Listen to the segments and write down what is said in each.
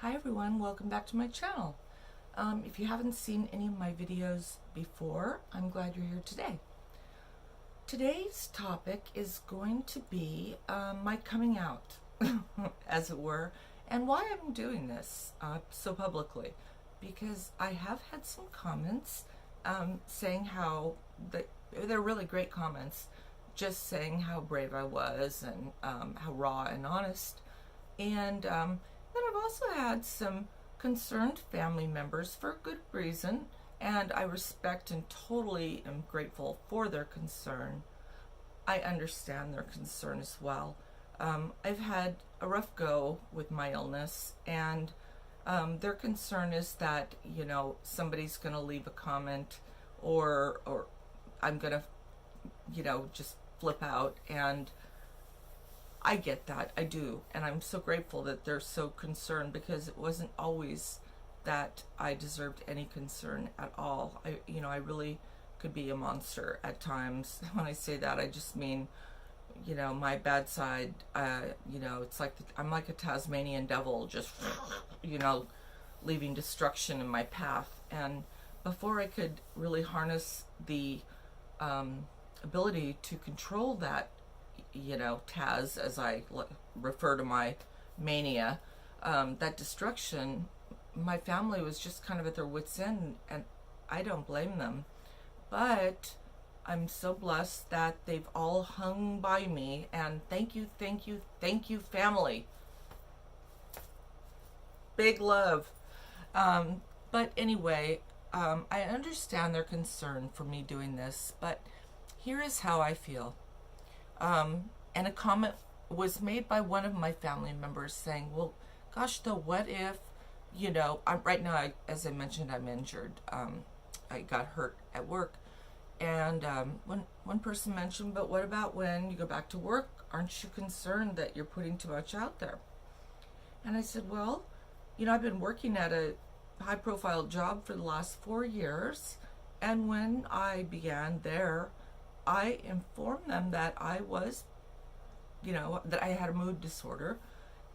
Hi everyone, welcome back to my channel. If you haven't seen any of my videos before, I'm glad you're here today. Today's topic is going to be my coming out, as it were, and why I'm doing this so publicly. Because I have had some comments saying how, they're really great comments, just saying how brave I was and how raw and honest. And then I've also had some concerned family members for good reason, and I respect and totally am grateful for their concern. I understand their concern as well. I've had a rough go with my illness, and their concern is that, somebody's going to leave a comment or I'm going to, just flip out, and I get that, I do, and I'm so grateful that they're so concerned, because it wasn't always that I deserved any concern at all. I really could be a monster at times. When I say that, I just mean, my bad side. It's like I'm like a Tasmanian devil, just, leaving destruction in my path. And before I could really harness the ability to control that, Taz, as I refer to my mania, that destruction, my family was just kind of at their wits' end, and I don't blame them. But I'm so blessed that they've all hung by me, and thank you, thank you, thank you, family. Big love. But anyway, I understand their concern for me doing this, but here is how I feel. And a comment was made by one of my family members saying, well, gosh, though, what if, right now, as I mentioned, I'm injured. I got hurt at work. And one person mentioned, but what about when you go back to work? Aren't you concerned that you're putting too much out there? And I said, well, I've been working at a high-profile job for the last 4 years. And when I began there, I informed them that I was, that I had a mood disorder.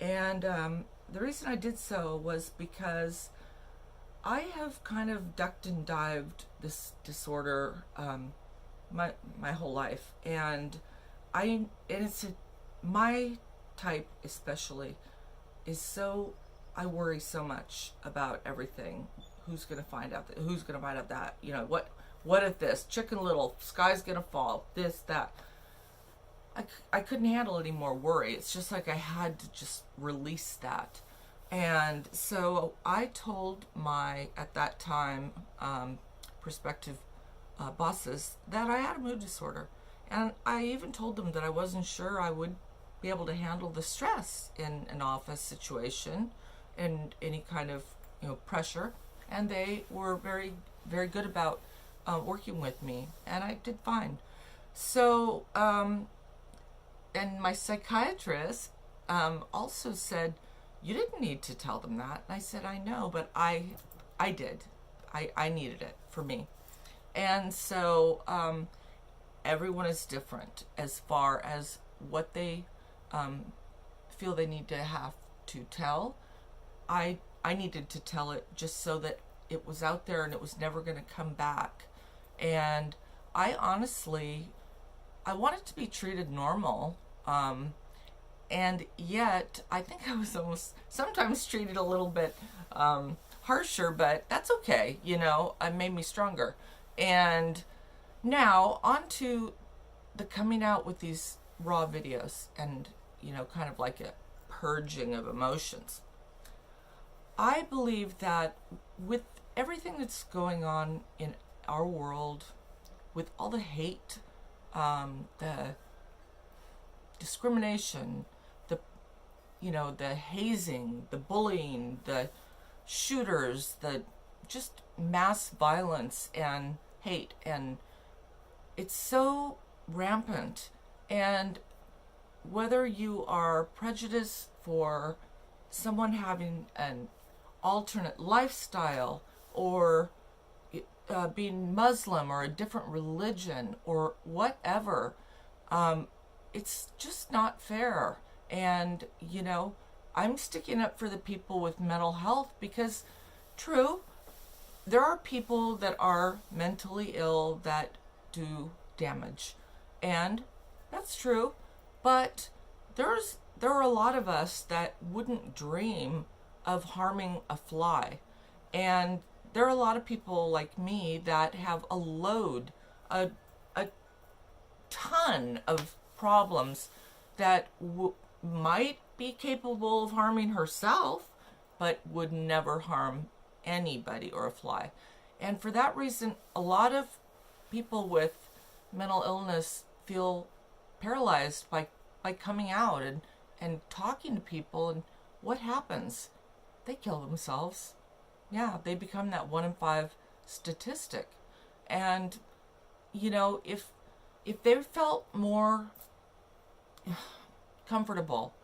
And the reason I did so was because I have kind of ducked and dived this disorder my whole life. And my type especially is so, I worry so much about everything. Who's going to find out that? Who's going to find out that? What if this? Chicken Little, sky's gonna fall, this, that. I couldn't handle any more worry. It's just like I had to just release that. And so I told my, at that time, prospective bosses that I had a mood disorder. And I even told them that I wasn't sure I would be able to handle the stress in an office situation and any kind of, pressure. And they were very, very good about working with me, and I did fine. So, and my psychiatrist also said, you didn't need to tell them that. And I said, I know, but I did. I needed it for me. And so everyone is different as far as what they feel they need to have to tell. I needed to tell it just so that it was out there and it was never going to come back. And I honestly, I wanted to be treated normal. And yet I think I was almost sometimes treated a little bit harsher, but that's okay. It made me stronger. And now on to the coming out with these raw videos and, kind of like a purging of emotions. I believe that with everything that's going on in our world, with all the hate, the discrimination, the hazing, the bullying, the shooters, the just mass violence and hate, and it's so rampant. And whether you are prejudiced for someone having an alternate lifestyle, or being Muslim or a different religion or whatever, it's just not fair. And I'm sticking up for the people with mental health because, true, there are people that are mentally ill that do damage. And that's true. But there are a lot of us that wouldn't dream of harming a fly. And there are a lot of people like me that have a ton of problems that might be capable of harming herself, but would never harm anybody or a fly. And for that reason, a lot of people with mental illness feel paralyzed by coming out and talking to people. And what happens? They kill themselves. Yeah, they become that 1 in 5 statistic. And, you know, if they felt more comfortable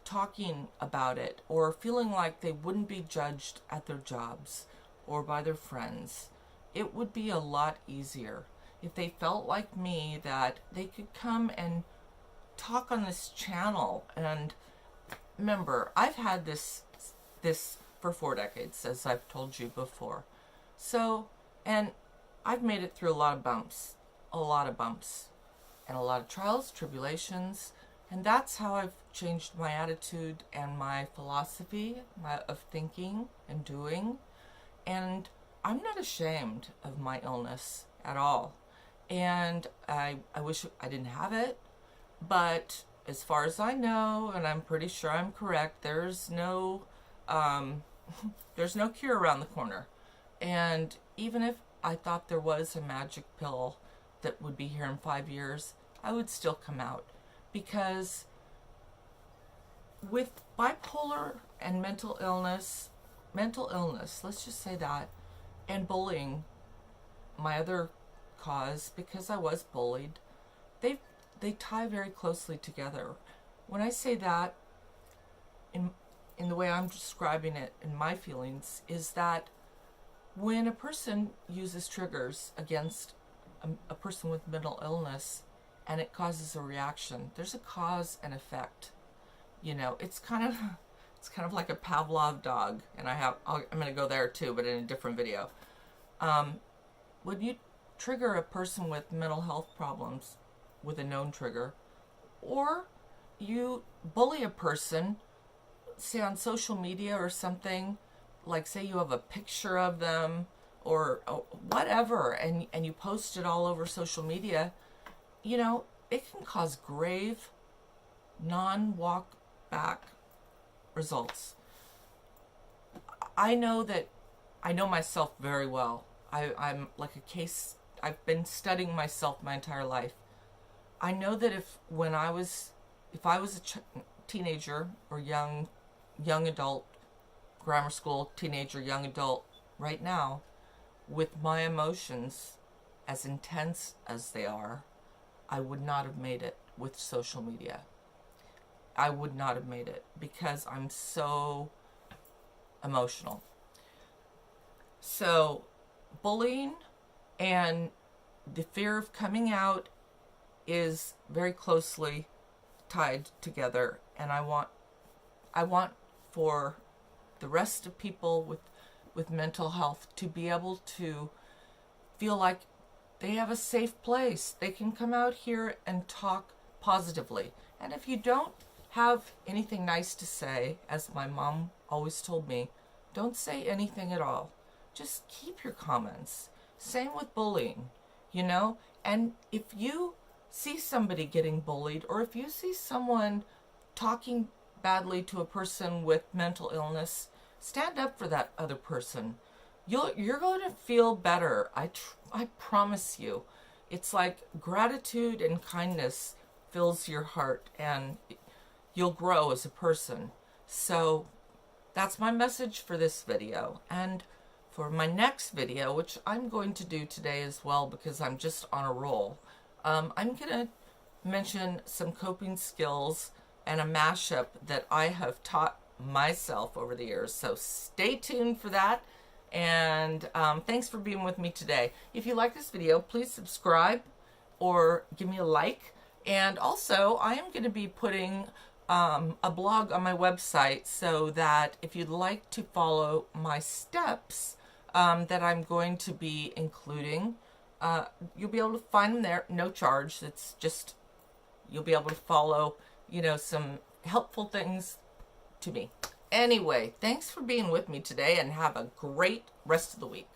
talking about it or feeling like they wouldn't be judged at their jobs or by their friends, it would be a lot easier if they felt like me that they could come and talk on this channel. And remember, I've had this for 4 decades, as I've told you before. So, and I've made it through a lot of bumps, and a lot of trials, tribulations, and that's how I've changed my attitude and my philosophy of thinking and doing. And I'm not ashamed of my illness at all. And I wish I didn't have it, but as far as I know, and I'm pretty sure I'm correct, there's no cure around the corner. And even if I thought there was a magic pill that would be here in 5 years, I would still come out. Because with bipolar and mental illness, let's just say that, and bullying, my other cause, because I was bullied, they tie very closely together. When I say that, in the way I'm describing it, in my feelings, is that when a person uses triggers against a person with mental illness and it causes a reaction, there's a cause and effect. You know, it's kind of like a Pavlov dog, and I'm going to go there too, but in a different video. When you trigger a person with mental health problems with a known trigger, or you bully a person, say on social media or something, like say you have a picture of them or whatever, and you post it all over social media, you know, it can cause grave, non-walk back results. I know myself very well. I'm like a case. I've been studying myself my entire life. I know that if I was a teenager or young adult, grammar school, teenager, young adult, right now, with my emotions as intense as they are, I would not have made it with social media. I would not have made it because I'm so emotional. So, bullying and the fear of coming out is very closely tied together, and I want for the rest of people with mental health to be able to feel like they have a safe place. They can come out here and talk positively. And if you don't have anything nice to say, as my mom always told me, don't say anything at all. Just keep your comments. Same with bullying, you know? And if you see somebody getting bullied, or if you see someone talking badly to a person with mental illness, stand up for that other person. You're going to feel better. I promise you. It's like gratitude and kindness fills your heart, and you'll grow as a person. So that's my message for this video. And for my next video, which I'm going to do today as well because I'm just on a roll, I'm going to mention some coping skills and a mashup that I have taught myself over the years. So stay tuned for that. And thanks for being with me today. If you like this video, please subscribe or give me a like. And also, I am going to be putting a blog on my website, so that if you'd like to follow my steps that I'm going to be including, you'll be able to find them there, no charge. It's just, you'll be able to follow, some helpful things to me. Anyway, thanks for being with me today, and have a great rest of the week.